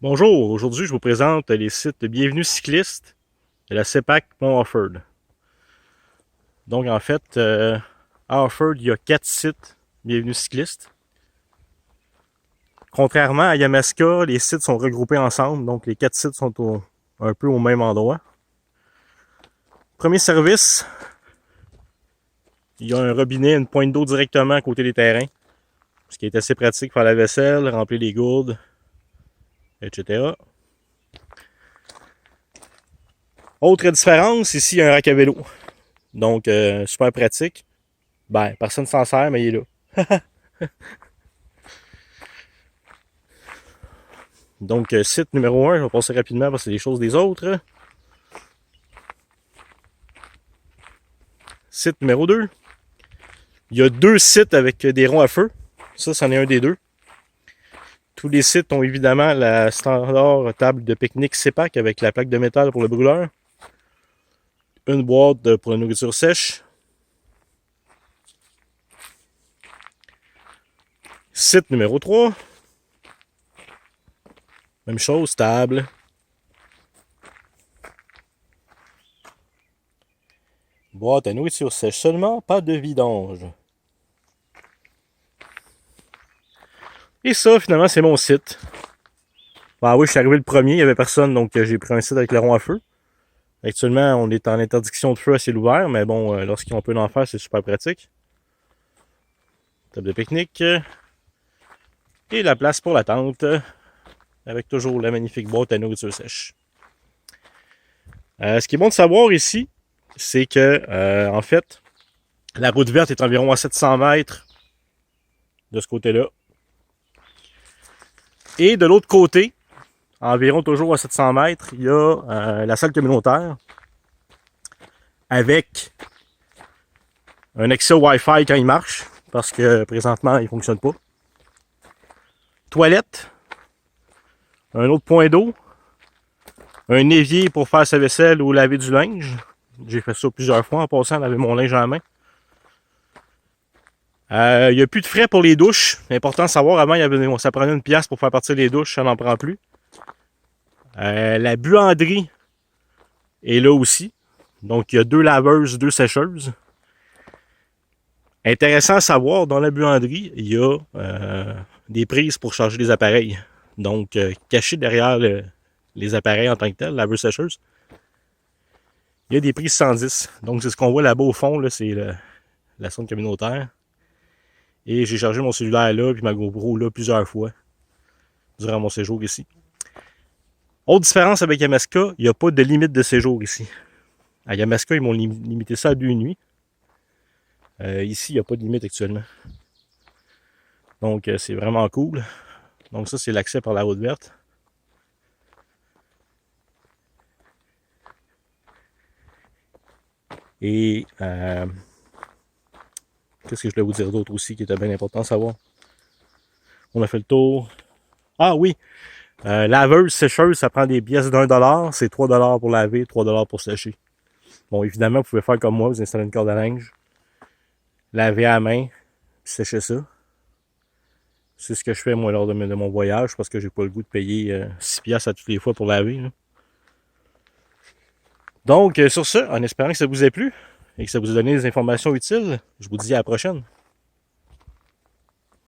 Bonjour, aujourd'hui je vous présente les sites Bienvenue cycliste de la CEPAC Mont-Offord. Donc en fait, à Offord, il y a 4 sites Bienvenue cycliste. Contrairement à Yamaska, les sites sont regroupés ensemble, donc les 4 sites sont un peu au même endroit. Premier service, il y a un robinet, une pointe d'eau directement à côté des terrains, ce qui est assez pratique pour faire la vaisselle, remplir les gourdes, etc. Autre différence, ici il y a un rack à vélo. Donc super pratique. Ben, personne s'en sert, mais il est là. Donc, site numéro 1, je vais passer rapidement parce que c'est des choses des autres. Site numéro 2, il y a 2 sites avec des ronds à feu. Ça, c'en est un des 2. Tous les sites ont évidemment la standard table de pique-nique CEPAC avec la plaque de métal pour le brûleur. Une boîte pour la nourriture sèche. Site numéro 3. Même chose, table. Boîte à nourriture sèche seulement, pas de vidange. Et ça, finalement, c'est mon site. Ah oui, je suis arrivé le premier, il n'y avait personne, donc j'ai pris un site avec le rond à feu. Actuellement, on est en interdiction de feu à ciel ouvert, mais bon, lorsqu'ils ont peu d'en faire, c'est super pratique. Table de pique-nique. Et la place pour la tente, avec toujours la magnifique boîte à nourriture sèche. Ce qui est bon de savoir ici, c'est que, en fait, la route verte est environ à 700 mètres de ce côté-là. Et de l'autre côté, environ toujours à 700 mètres, il y a la salle communautaire avec un accès au Wi-Fi quand il marche, parce que présentement, il ne fonctionne pas. Toilette, un autre point d'eau, un évier pour faire sa vaisselle ou laver du linge. J'ai fait ça plusieurs fois en passant, laver mon linge en la main. Il n'y a plus de frais pour les douches. Important de savoir, avant, ça prenait une pièce pour faire partir les douches, ça n'en prend plus. La buanderie est là aussi. Donc, il y a 2 laveuses, 2 sécheuses. Intéressant à savoir, dans la buanderie, il y a des prises pour charger les appareils. Donc, caché derrière les appareils en tant que tel, laveuse sécheuse, il y a des prises 110. Donc, c'est ce qu'on voit là-bas au fond, là, c'est la zone communautaire. Et j'ai chargé mon cellulaire là, puis ma GoPro là plusieurs fois durant mon séjour ici. Autre différence avec Yamaska, il n'y a pas de limite de séjour ici. À Yamaska, ils m'ont limité ça à 2 nuits. Ici, il n'y a pas de limite actuellement. Donc, c'est vraiment cool. Donc, ça, c'est l'accès par la route verte. Et qu'est-ce que je voulais vous dire d'autre aussi qui était bien important à savoir? On a fait le tour. Ah oui! Laveuse, sécheuse, ça prend des pièces d'1$. C'est 3$ pour laver, 3$ pour sécher. Bon, évidemment, vous pouvez faire comme moi, vous installez une corde à linge, laver à la main, puis sécher ça. C'est ce que je fais moi lors de mon voyage parce que j'ai pas le goût de payer 6$ à toutes les fois pour laver. Là. Donc, sur ce, en espérant que ça vous ait plu et que ça vous a donné des informations utiles, je vous dis à la prochaine.